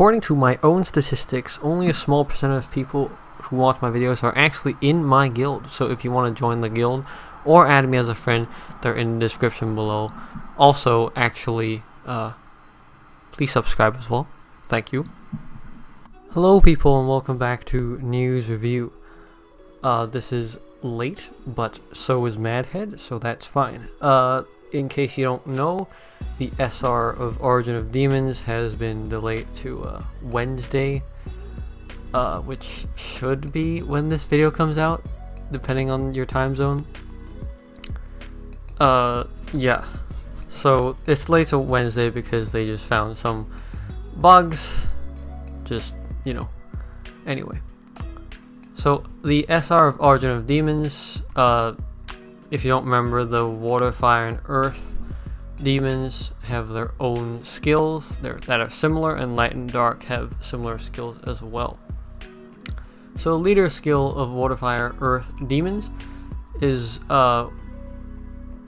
according to my own statistics, only a small percent of people who watch my videos are actually in my guild. So if you want to join the guild or add me as a friend, they're in the description below. Also, actually, please subscribe as well. Thank you. Hello people, and welcome back to News Review. This is late, but so is Madhead, so that's fine. In case you don't know, the SR of Origin of Demons has been delayed to Wednesday, which should be when this video comes out, depending on your time zone. Yeah, so it's late to Wednesday because they just found some bugs, anyway. So the SR of Origin of Demons, if you don't remember, the Water, Fire, and Earth demons have their own skills that are similar, and Light and Dark have similar skills as well. So leader skill of Water, Fire, Earth demons is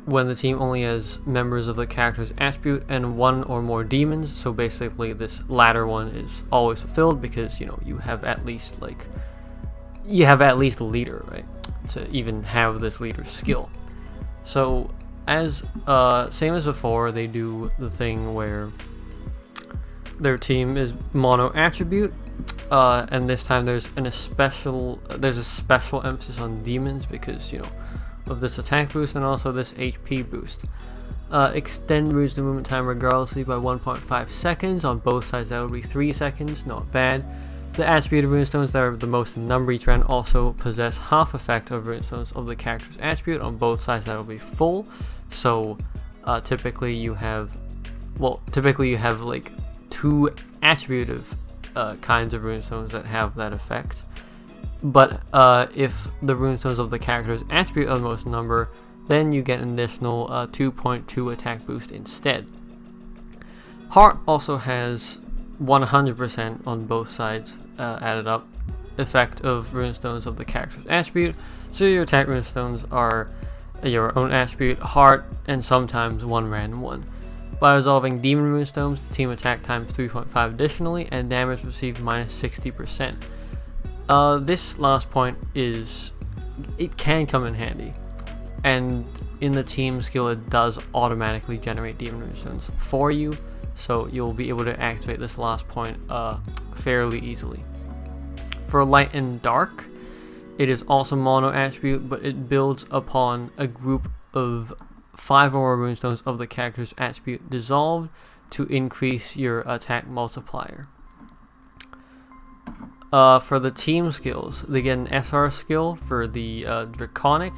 when the team only has members of the character's attribute and one or more demons. So basically this latter one is always fulfilled because you have at least a leader, right, to even have this leader skill. So as same as before, they do the thing where their team is mono attribute, and this time there's a special emphasis on demons because of this attack boost and also this HP boost. Extend reduce the movement time regardlessly by 1.5 seconds. On both sides that would be 3 seconds, not bad. The attribute of runestones that are the most in number each round also possess half effect of runestones of the character's attribute. On both sides that will be full. So typically you have like 2 attributive kinds of runestones that have that effect. But if the runestones of the character's attribute are the most number, then you get an additional 2.2 attack boost instead. Heart also has 100% on both sides added up effect of runestones of the character's attribute. So your attack runestones are your own attribute, heart, and sometimes one random one. By resolving demon runestones, team attack times 3.5 additionally, and damage received minus 60%. This last point it can come in handy, and in the team skill it does automatically generate demon runestones for you, so you'll be able to activate this last point fairly easily. For Light and Dark, it is also mono attribute, but it builds upon a group of 5 or more runestones of the character's attribute dissolved to increase your attack multiplier. For the team skills, they get an SR skill for the Draconic.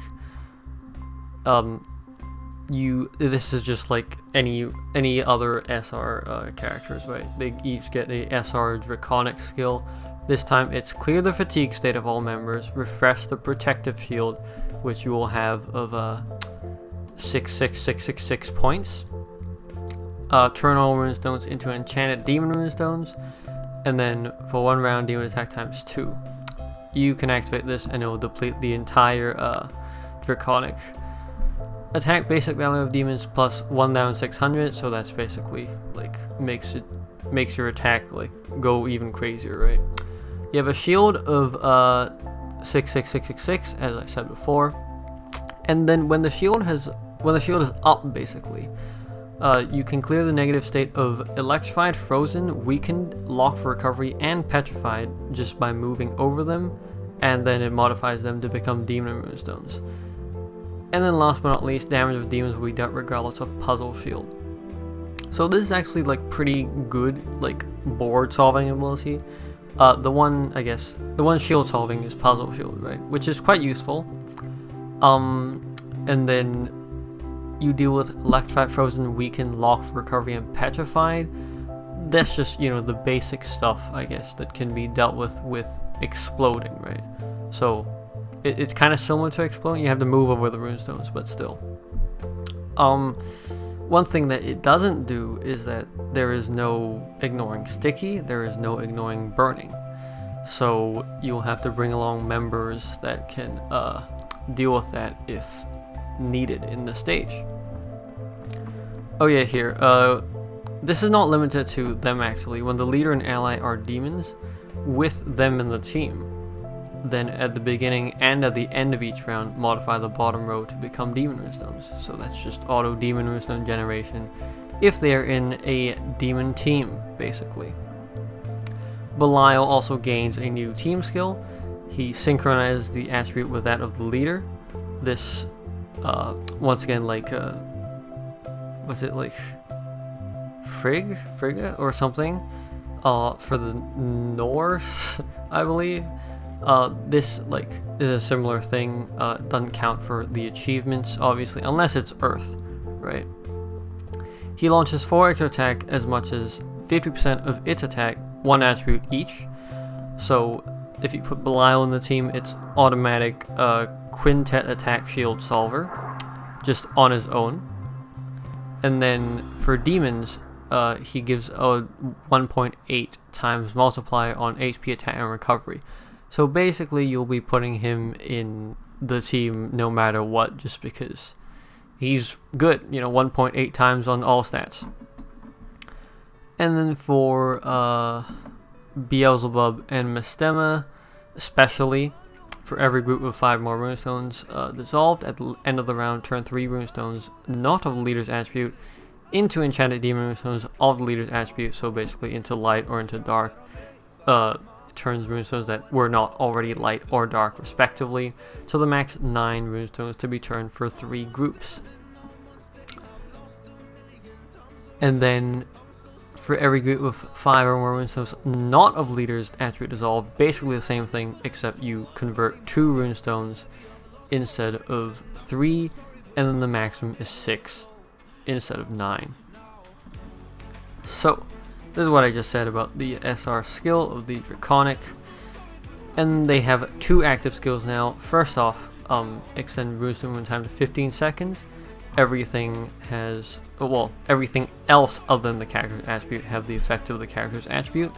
This is just like any other SR characters, right? They each get a SR Draconic skill. This time it's clear the fatigue state of all members, refresh the protective shield, which you will have of 66666 points. Turn all runestones into enchanted demon runestones. And then for 1 round, demon attack times 2. You can activate this and it will deplete the entire Draconic. Attack basic value of demons plus 1600, so that's basically like makes your attack like go even crazier, right? You have a shield of 66666, as I said before. And then when the shield is up, basically, you can clear the negative state of electrified, frozen, weakened, locked for recovery, and petrified just by moving over them, and then it modifies them to become demon runestones. And then last but not least, damage of demons will be dealt regardless of puzzle shield. So this is actually like pretty good like board solving ability. The one shield solving is puzzle shield, right? Which is quite useful. And then you deal with electrified, frozen, weakened, locked for recovery, and petrified. That's just the basic stuff, I guess, that can be dealt with exploding, right? So it's kind of similar to exploding. You have to move over the runestones, but still. One thing that it doesn't do is that there is no ignoring sticky, there is no ignoring burning. So you'll have to bring along members that can deal with that if needed in the stage. Oh yeah, here. this is not limited to them actually. When the leader and ally are demons, with them in the team, then at the beginning and at the end of each round, modify the bottom row to become demon runestones. So that's just auto demon runestone generation if they are in a demon team, basically. Belial also gains a new team skill. He synchronizes the attribute with that of the leader. This, once again, like, was it like Frigga or something? For the Norse, I believe. This like is a similar thing. Doesn't count for the achievements, obviously, unless it's Earth, right? He launches 4 extra attack as much as 50% of its attack, 1 attribute each. So if you put Belial in the team, it's automatic quintet attack shield solver, just on his own. And then for demons, he gives a 1.8 times multiplier on HP attack and recovery. So basically you'll be putting him in the team no matter what, just because he's good, 1.8 times on all stats. And then for Beelzebub and Mastema, especially, for every group of 5 more runestones dissolved at the end of the round, turn 3 runestones not of the leader's attribute into enchanted demon runestones of the leader's attribute, so basically into light or into dark. Turns runestones that were not already light or dark respectively, so the max 9 runestones to be turned for 3 groups. And then for every group of 5 or more runestones not of leader's attribute dissolved, basically the same thing, except you convert 2 runestones instead of 3, and then the maximum is 6 instead of 9. So this is what I just said about the SR skill of the Draconic. And they have 2 active skills now. First off, extend runestone rune time to 15 seconds. Everything has, everything else other than the character's attribute have the effect of the character's attribute.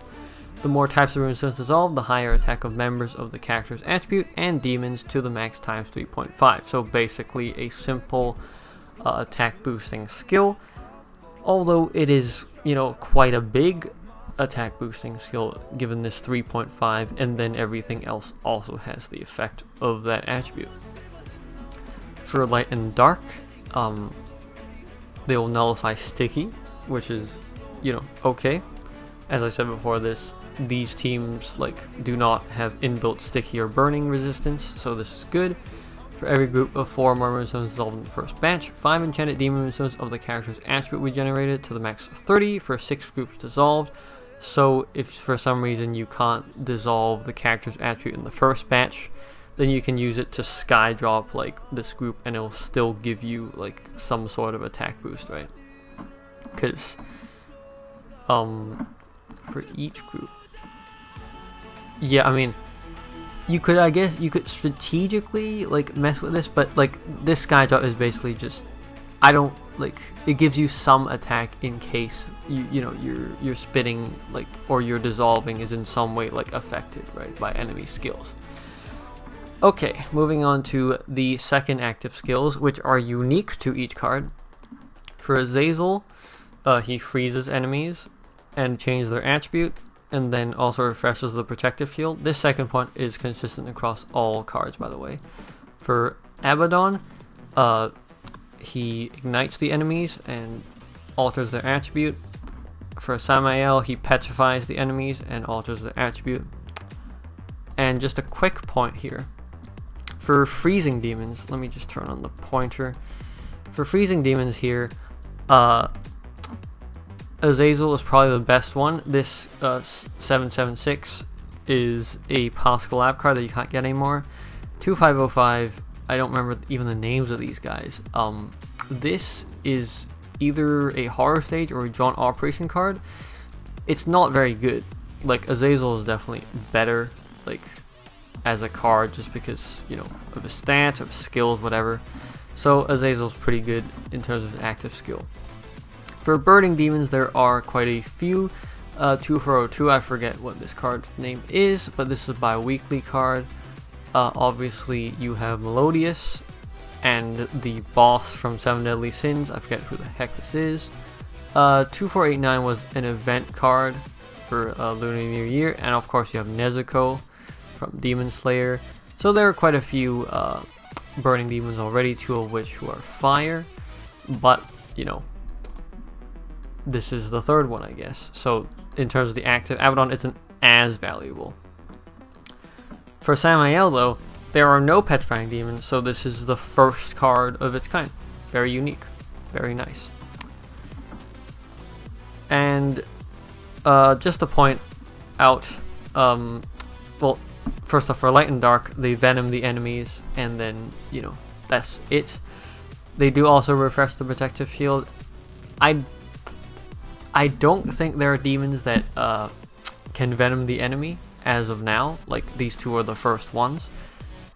The more types of runestones dissolved, the higher attack of members of the character's attribute and demons to the max times 3.5. So basically a simple attack boosting skill. Although it is, quite a big attack boosting skill given this 3.5, and then everything else also has the effect of that attribute. For light and dark, they will nullify sticky, which is, okay. As I said before, these teams do not have inbuilt sticky or burning resistance, so this is good. For every group of 4 more runestones dissolved in the first batch, 5 enchanted demon runestones of the character's attribute we generated to the max 30 for 6 groups dissolved. So if for some reason you can't dissolve the character's attribute in the first batch, then you can use it to sky drop this group and it'll still give you some sort of attack boost, right? Because for each group, yeah, I mean, you could strategically mess with this, but this sky drop is basically just, it gives you some attack in case you're spitting or your dissolving is in some way affected, right, by enemy skills. Okay, moving on to the second active skills, which are unique to each card. For Azazel, he freezes enemies and changes their attribute, and then also refreshes the protective shield. This second point is consistent across all cards, by the way. For Abaddon, he ignites the enemies and alters their attribute. For Samael, he petrifies the enemies and alters their attribute. And just a quick point here. For freezing demons, let me just turn on the pointer. For freezing demons here, Azazel is probably the best one. This 776 is a Pascal Lab card that you can't get anymore. 2505, I don't remember even the names of these guys. This is either a horror stage or a joint operation card. It's not very good. Azazel is definitely better, as a card, just because, of his stats, of his skills, whatever. So Azazel's pretty good in terms of his active skill. For Burning Demons, there are quite a few. 2402, I forget what this card's name is, but this is a bi-weekly card. Obviously, you have Melodious and the boss from 7 Deadly Sins. I forget who the heck this is. 2489 was an event card for Lunar New Year, and of course you have Nezuko from Demon Slayer. So there are quite a few burning demons already, 2 of which who are fire, but you know, this is the 3rd one, I guess. So in terms of the active Abaddon, isn't as valuable. For Samael though, there are no petrifying demons, so this is the 1st card of its kind. Very unique, very nice. And just to point out, well, first off, for Light and Dark, they venom the enemies, and then, you know, that's it. They do also refresh the protective shield. I don't think there are demons that can venom the enemy as of now. Like, these 2 are the first ones.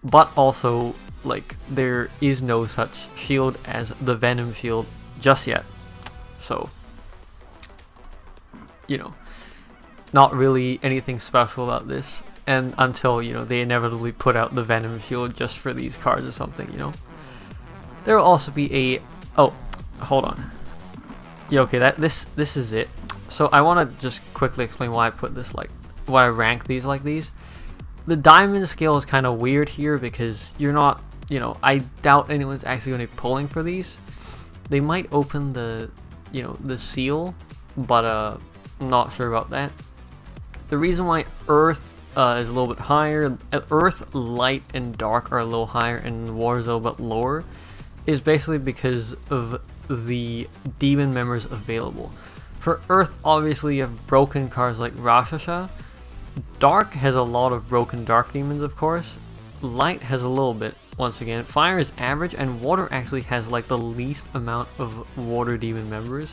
But also, like, there is no such shield as the Venom shield just yet. So, you know, not really anything special about this. And until, you know, they inevitably put out the Venom shield just for these cards or something, you know. There will also be a... Oh, hold on. Yeah, okay, this is it. So I want to just quickly explain why I put this like... why I rank these like these. The diamond scale is kind of weird here because you're not... You know, I doubt anyone's actually going to be pulling for these. They might open the... You know, the seal. But, I'm not sure about that. The reason why Earth... is a little bit higher. Earth, Light, and Dark are a little higher, and Water is a little bit lower, is basically because of the demon members available. For Earth, obviously you have broken cards like Rakshasa. Dark has a lot of broken dark demons, of course. Light has a little bit, once again. Fire is average, and Water actually has like the least amount of water demon members,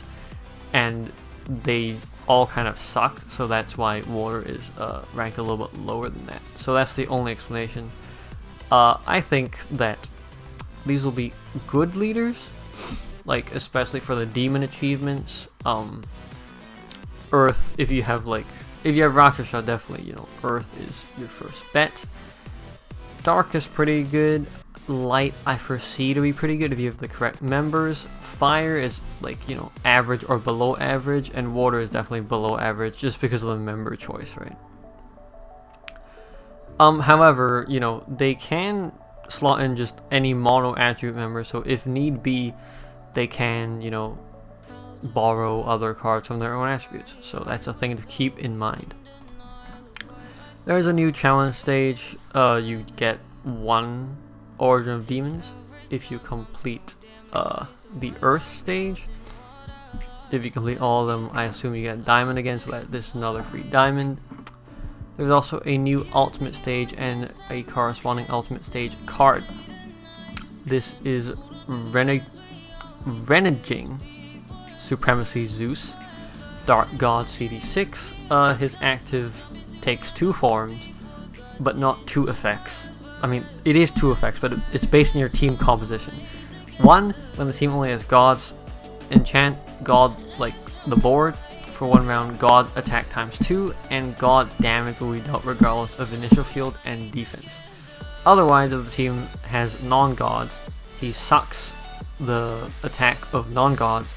and they all kind of suck, so that's why Water is ranked a little bit lower than that. So that's the only explanation. I think that these will be good leaders, like especially for the demon achievements. Earth, if you have Rakshasa, definitely, you know, Earth is your first bet. Dark is pretty good. Light, I foresee to be pretty good if you have the correct members. Fire is like, you know, average or below average, and Water is definitely below average just because of the member choice, right? However, you know, they can slot in just any mono attribute member, so if need be, they can, you know, borrow other cards from their own attributes. So that's a thing to keep in mind. There's a new challenge stage. You get 1 Origin of Demons if you complete the Earth stage. If you complete all of them, I assume you get Diamond again, so that this is another free Diamond. There's also a new Ultimate stage and a corresponding Ultimate stage card. This is Reneging Supremacy Zeus, Dark God CD6. His active takes 2 forms, but not 2 effects. I mean, it is 2 effects, but it's based on your team composition. 1, when the team only has gods, enchant god like the board for 1 round, god attack times 2, and god damage will be dealt regardless of initial field and defense. Otherwise, if the team has non-gods, he sucks the attack of non-gods,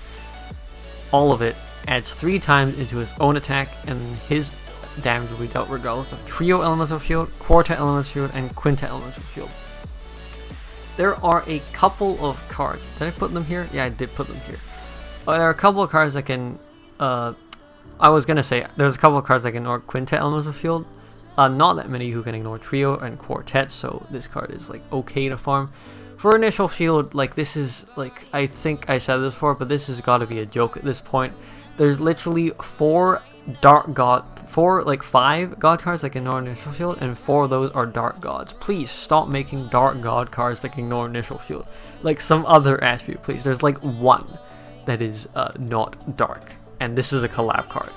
all of it, adds 3 times into his own attack, and his damage will be dealt regardless of trio elemental shield, quartet elemental shield, and quintet elemental shield. There are a couple of cards. Did I put them here? Yeah, I did put them here. There are a couple of cards that can... I was gonna say, there's a couple of cards that can ignore quintet elemental shield. Not that many who can ignore trio and quartet, so this card is like okay to farm. For initial shield, like this is like, I think I said this before, but this has got to be a joke at this point. There's literally 4 dark god, 5 god cards that can ignore initial shield, and 4 of those are dark gods. Please stop making dark god cards that can ignore initial shield. Like some other attribute, please. There's like 1 that is not dark, and this is a collab card.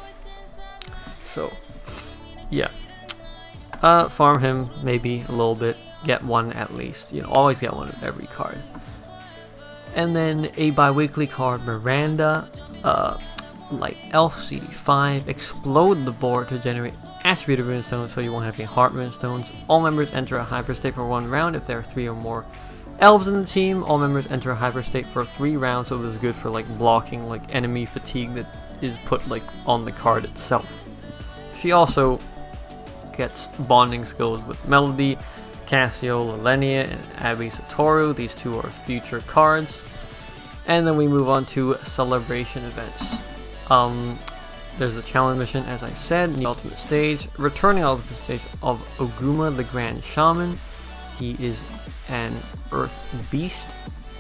So, yeah. Farm him maybe a little bit. Get 1 at least. You know, always get 1 of every card. And then a bi-weekly card, Miranda. Light Elf CD5, explode the board to generate attributed runestones so you won't have any heart runestones. All members enter a hyper state for 1 round if there are 3 or more Elves in the team, all members enter a hyper state for 3 rounds, so this is good for like blocking like enemy fatigue that is put like on the card itself. She also gets bonding skills with Melody, Cassio, Lelenia, and Abby Satoru. These 2 are future cards. And then we move on to celebration events. There's a challenge mission, as I said, in the ultimate stage. Returning ultimate stage of Oguma the Grand Shaman. He is an earth beast,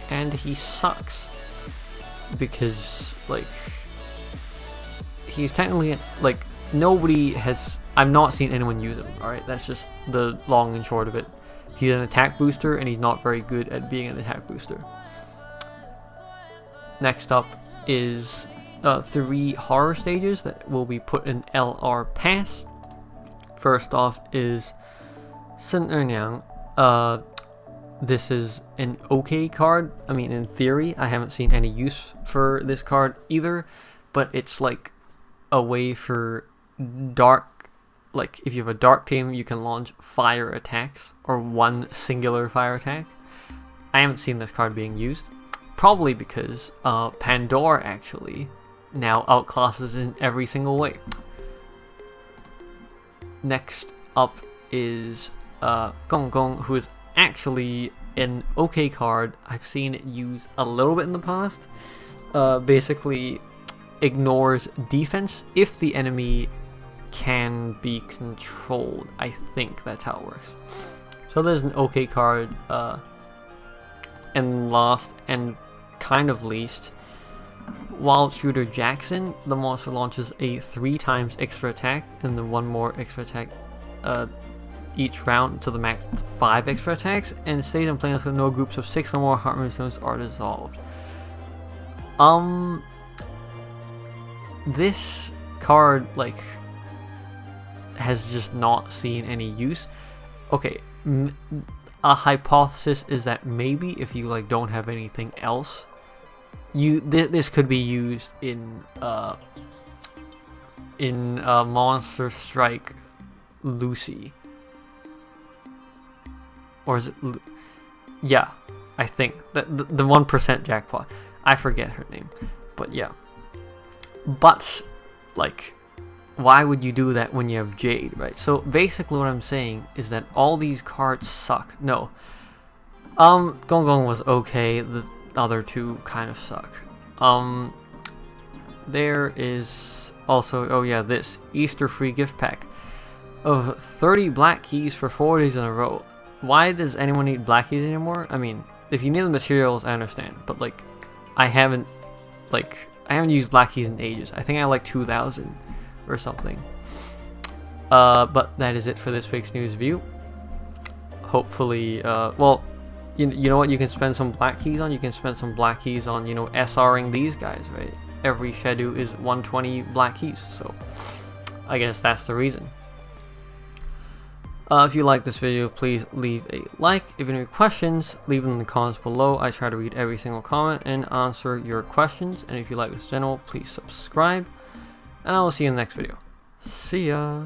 and he sucks. Because, like, he's technically, like, nobody has... I've not seen anyone use him, alright? That's just the long and short of it. He's an attack booster, and he's not very good at being an attack booster. Next up is 3 horror stages that will be put in LR Pass. First off is Sun Ernyang. This is an okay card. I mean, in theory, I haven't seen any use for this card either, but it's like a way for dark, like if you have a dark team, you can launch fire attacks or 1 singular fire attack. I haven't seen this card being used, probably because Pandora actually now outclasses in every single way. Next up is Gong Gong, who is actually an okay card. I've seen it used a little bit in the past. Basically ignores defense if the enemy can be controlled. I think that's how it works. So there's an okay card. And last and kind of least, Wild Shooter Jackson. The monster launches a 3 times extra attack and then 1 more extra attack each round to the max 5 extra attacks, and stays in play until no groups of 6 or more heart moonstones are dissolved. This card like has just not seen any use. Okay, a hypothesis is that maybe if you like don't have anything else, this could be used in Monster Strike Lucy. Or is it... Yeah, I think. The 1% jackpot. I forget her name. But yeah. But, like, why would you do that when you have Jade, right? So basically what I'm saying is that all these cards suck. No. Gong Gong was okay. The other 2 kind of suck. There is also... Oh yeah, this. Easter free gift pack. Of 30 black keys for 4 days in a row. Why does anyone need black keys anymore? I mean, if you need the materials, I understand, but like, I haven't used black keys in ages. I think I have like 2,000 or something. But that is it for this week's news review. Hopefully, well, you know what you can spend some black keys on? You can spend some black keys on, you know, SRing these guys, right? Every schedule is 120 black keys, so I guess that's the reason. If you like this video, please leave a like. If you have any questions, leave them in the comments below. I try to read every single comment and answer your questions. And if you like this channel, please subscribe. And I will see you in the next video. See ya!